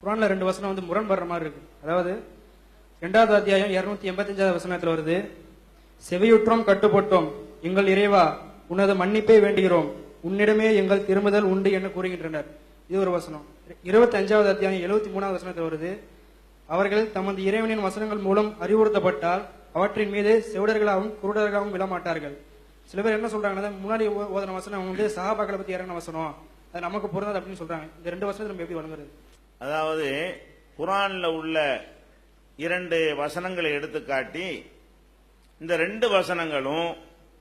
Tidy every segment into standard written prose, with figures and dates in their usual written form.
குர்ஆன்ல ரெண்டு வசனம் முரண்படுற மாதிரி இருக்கு. அதாவது 2வது அத்தியாயம் 285வது வசனத்துல வருது, செவியுற்றோம் கட்டுப்பட்டோம், எங்கள் இறைவா உனது மன்னிப்பை வேண்டுகிறோம், உன்னிடமே எங்கள் திரும்புதல் உண்டு என்று கூறுகின்றனர். இது ஒரு வசனம். 25வது அத்தியாயம் 73வது வசனத்தில் வருது, அவர்கள் தமது இறைவனின் வசனங்கள் மூலம் அறிவுறுத்தப்பட்டால் அவற்றின் மீது செவிடர்களாகவும் குருடர்களாகவும் விழமாட்டார்கள். சில பேர் என்ன சொல்றாங்கன்னா, முன்னாடி ஓதன வசனம் சஹாபாக்களை பத்தி இறங்கின வசனம், அது நமக்கு பொருந்தாது அப்படின்னு சொல்றாங்க. இந்த ரெண்டு வசனத்தை நம்ம எப்படி வழங்குறது? அதாவது குர்ஆன்ல உள்ள 2 வசனங்களை எடுத்துக்காட்டி இந்த 2 வசனங்களும்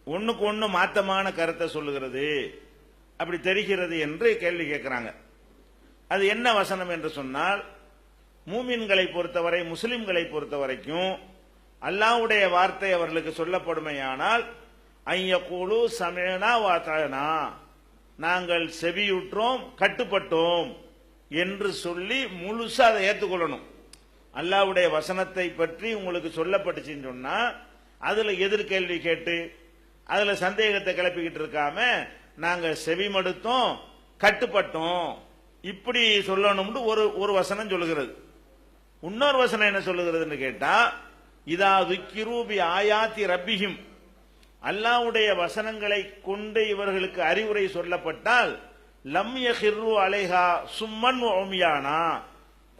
ஒண்ணுக்கு ஒண்ணு மாத்தமான கருத்தை சொல்லுகிறது அப்படி தெரிகிறது என்று கேள்வி கேட்கிறாங்க. அது என்ன வசனம் என்று சொன்னால், மூமின்களை பொறுத்தவரை, முஸ்லிம்களை பொறுத்த வரைக்கும் அல்லாஹ்வுடைய வார்த்தை அவர்களுக்கு சொல்லப்படுமையானால் ஐயக்கூலு சமயனா வாத்தானா, நாங்கள் செவியுற்றோம் கட்டுப்பட்டோம் என்று சொல்லி முழுசா அதை ஏற்றுக்கொள்ளணும். அல்லாஹ்வுடைய வசனத்தை பற்றி உங்களுக்கு சொல்லப்பட்டுச்சுன்னு சொன்னா அதுல எதிர்கேள்வி கேட்டு அதுல சந்தேகத்தை கிளப்பிக்கிட்டு இருக்காம நாங்க செவிமடுத்தோம் கட்டுப்பட்டோம் இப்படி சொல்லணும்னு ஒரு வசனம் சொல்லுகிறது. இன்னொரு வசனம் என்ன சொல்லுகிறதுன்னு கேட்டா, இதா துக்கிரூபி ஆயாத்தி ரப்பிஹிம், அல்லாஹ்வுடைய வசனங்களை கொண்டு இவர்களுக்கு அறிவுரை சொல்லப்பட்டால் லம் யஹிர்ரு அலைஹா சும்மன் உம்யானா,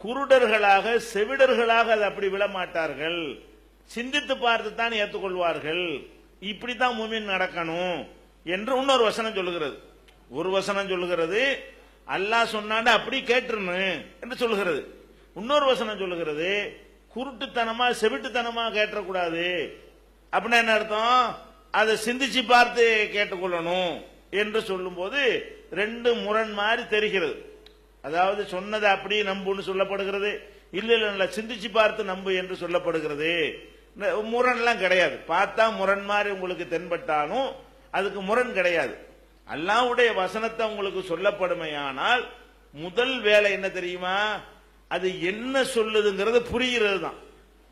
குருடர்களாக செவிடர்களாக அது அப்படி விழமாட்டார்கள், சிந்தித்து பார்த்து தான் ஏற்றுக்கொள்வார்கள், இப்படித்தான் மூமின் நடக்கணும் என்று இன்னொரு வசனம் சொல்லுகிறது. ஒரு வசனம் சொல்லுகிறது அல்லாஹ் சொன்னாண்ட அப்படி கேட்டுருன்னு என்று சொல்லுகிறது. இன்னொரு வசனம் சொல்லுகிறது குருட்டுத்தனமா செவிட்டுத்தனமா கேட்டக்கூடாது, அப்படின்னா என்ன அர்த்தம், அதை சிந்திச்சு பார்த்து கேட்டுக்கொள்ளணும் என்று சொல்லும் போது 2 முரண் மாதிரி தெரிகிறது. அதாவது சொன்னதை அப்படி நம்புன்னு சொல்லப்படுகிறது, இல்ல இல்ல சிந்திச்சு பார்த்து நம்பு என்று சொல்லப்படுகிறது. முரண்லாம் கிடையாது. பார்த்தா முரண் மாதிரி உங்களுக்கு தென்பட்டாலும் அதுக்கு முரண் கிடையாது. அல்லாஹ்வுடைய வசனத்தை உங்களுக்கு சொல்லப்படுமையானால் முதல் வேலை என்ன தெரியுமா, அது என்ன சொல்லுதுங்கிறது புரிகிறது தான்.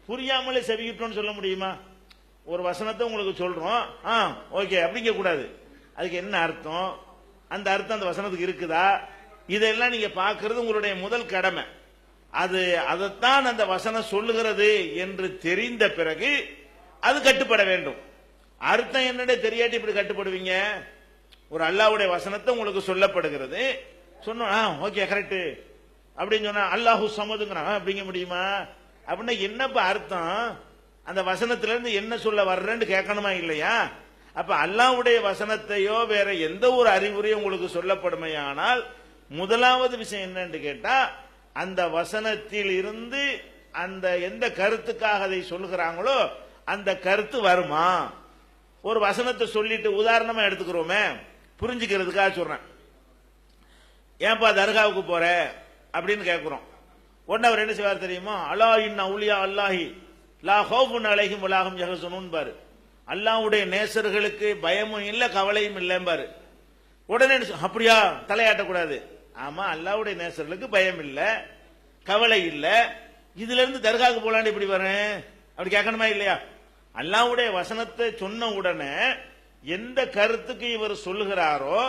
புரியாமலே செவிக்கிட்டோம்னு சொல்ல முடியுமா? ஒரு வசனத்தை உங்களுக்கு சொல்றோம், ஓகே அப்படிங்க கூடாது, அதுக்கு என்ன அர்த்தம், அந்த அர்த்தம் அந்த வசனத்துக்கு இருக்குதா, இதெல்லாம் நீங்க பார்க்கிறது உங்களுடைய முதல் கடமை. அதைத்தான் அந்த வசனம் சொல்லுகிறது என்று தெரிந்த பிறகு அது கட்டுப்பட வேண்டும். அர்த்தம் என்னடே தெரியாட்டி இப்படி கட்டுப்படுவீங்க? ஒரு அல்லாஹ்வுடைய வசனத்தை உங்களுக்கு சொல்லப்படுகிறது, சொன்னா ஓகே கரெக்ட் அப்படின்னு சொன்னா அல்லாஹு சமதுங்கிறான் அப்படிங்க முடியுமா? அப்படின்னா என்னப்பா அர்த்தம், அந்த வசனத்திலிருந்து என்ன சொல்ல வர்றேன்னு கேட்கணுமா இல்லையா? அப்ப அல்லாஹ்வுடைய வசனத்தையோ வேற எந்த ஒரு அறிவுரையும் உங்களுக்கு சொல்லப்படுமையானால் முதலாவது விஷயம் என்னன்னு கேட்டா, அந்த வசனத்தில் இருந்து அந்த எந்த கருத்துக்காக அதை சொல்லுகிறாங்களோ அந்த கருத்து வருமா? ஒரு வசனத்தை சொல்லிட்டு உதாரணமா எடுத்துக்கிறோமே, புரிஞ்சுக்கிறதுக்காக சொல்றேன். ஏன்பா தர்காவுக்கு போற அப்படின்னு கேட்கிறோம். உடனே அவர் என்ன செய்வார் தெரியுமா, அலா இன் அவுலியா அல்லாஹி லா ஹௌஃபுன் அலைஹிம் வலா ஹும் யஹ்சனூன் பாரு, அல்லாஹ்வுடைய நேசர்களுக்கு பயமும் இல்ல கவலையும் இல்லைம்பாரு. உடனே அப்படியா தலையாட்டக்கூடாது. ஆமா, அல்லாஹ்வுடைய நேசர்களுக்கு பயம் இல்ல கவலை இல்ல, இதுல இருந்து தர்காவுக்கு போலான்னு இப்படி வரேன் அப்படி கேட்கணுமா இல்லையா? அல்லாஹ்வுடைய வசனத்தை சொன்ன உடனே எந்த கருத்துக்கு இவர் சொல்லுகிறாரோ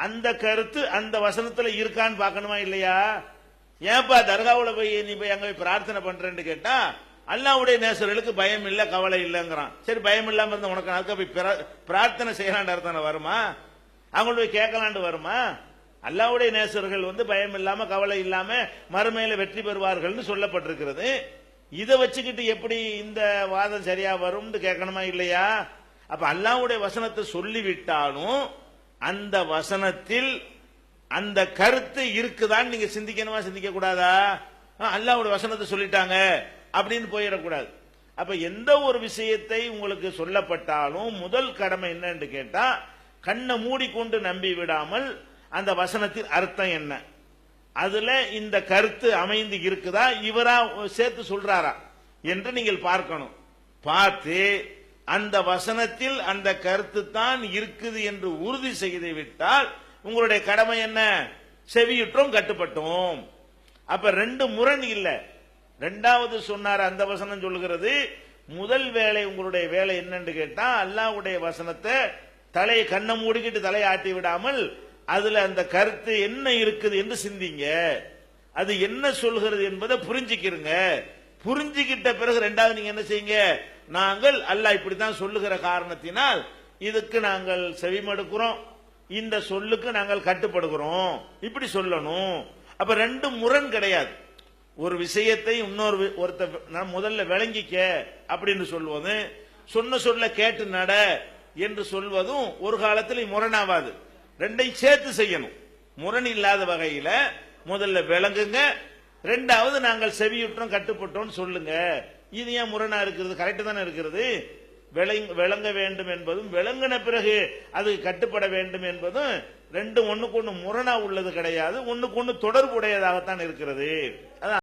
அந்த கருத்து அந்த வசனத்துல இருக்கான்னு பார்க்கணுமா இல்லையா? ஏன்பா தர்காவுல போய் நீ போய் அங்க போய் பிரார்த்தனை பண்றேன்னு கேட்டா அல்லாஹ்வுடைய நேசர்களுக்கு பயம் இல்ல கவலை இல்லங்கிறான். சரி, பயம் இல்லாம இருந்த உனக்கு அதுக்கு போய் பிரார்த்தனை செய்யலான்னு அர்த்தம் வருமா? அவங்கள போய் கேட்கலான்னு வருமா? அல்லாஹ்வுடைய நேசர்கள் பயம் இல்லாம கவலை இல்லாம மறுமையில வெற்றி பெறுவார்கள் சொல்லப்பட்டிருக்கிறது. இதை வச்சுக்கிட்டு எப்படி இந்த வாதம் சரியா வரும்னு கேட்கணுமா இல்லையா? அப்ப அல்லாஹ்வுடைய வசனத்தை சொல்லிவிட்டாலும் அந்த வசனத்தில் அந்த கருத்து இருக்குதான்னு நீங்க சிந்திக்கணுமா சிந்திக்க கூடாதா? அல்லாஹ்வுடைய வசனத்தை சொல்லிட்டாங்க அப்படின்னு போயிடக்கூடாது. அப்ப எந்த ஒரு விஷயத்தை உங்களுக்கு சொல்லப்பட்டாலும் முதல் கடமை என்னன்னு கேட்டா, கண்ணை மூடிக்கொண்டு நம்பி விடாமல் அந்த வசனத்தின் அர்த்தம் என்ன, அதுல இந்த கருத்து அமைந்து இருக்குதா, இவரா சேர்த்து சொல்றாரா என்று நீங்கள் பார்க்கணும். பார்த்து அந்த வசனத்தில் அந்த கருத்து தான் இருக்குது என்று உறுதி செய்து விட்டால் உங்களுடைய கடமை என்ன, செவியுற்றோம் கட்டுப்பட்டோம். அப்ப 2 முரண் இல்ல. 2வது சொன்னார் அந்த வசனம் சொல்லுகிறது, முதல் வேலை உங்களுடைய வேலை என்னன்னு கேட்டா அல்லாஹ்வுடைய வசனத்தை தலையை கண்ணை மூடிக்கிட்டு தலையை ஆட்டி விடாமல் அதுல அந்த கருத்து என்ன இருக்குது என்று சிந்திங்க. அது என்ன சொல்கிறது என்பதை புரிஞ்சுக்கிறங்க. புரிஞ்சுக்கிட்ட பிறகு ரெண்டாவது நீங்க என்ன செய்யுங்க, நாங்கள் அல்லாஹ் இப்படித்தான் சொல்லுகிற காரணத்தினால் இதுக்கு நாங்கள் செவிமடுக்கிறோம், இந்த சொல்லுக்கு நாங்கள் கட்டுப்படுகிறோம், இப்படி சொல்லணும். அப்ப ரெண்டு முரண் கிடையாது. ஒரு விஷயத்தை ஒருத்தர் முதல்ல விளங்கிக்க அப்படின்னு சொல்வது, சொன்ன சொல்ல கேட்டு நட என்று சொல்வதும் ஒரு காலத்தில் முரணாவாது. ரெண்டையும் சேர்த்து செய்யணும். முரண் இல்லாத வகையில முதல்ல விளங்குங்க, ரெண்டாவது நாங்கள் செவியுற்றோம் கட்டுப்பட்டோம் சொல்லுங்க. இது ஏன் முரணா இருக்கிறது? கரெக்ட் தானே இருக்கிறது. விளங்க வேண்டும் என்பதும் விளங்கின பிறகு அது கட்டுப்பட வேண்டும் என்பதும் ரெண்டும் ஒண்ணுக்கு ஒண்ணு முரணா உள்ளது கிடையாது, ஒண்ணுக்கு ஒண்ணு தொடர்புடையதாகத்தான் இருக்கிறது.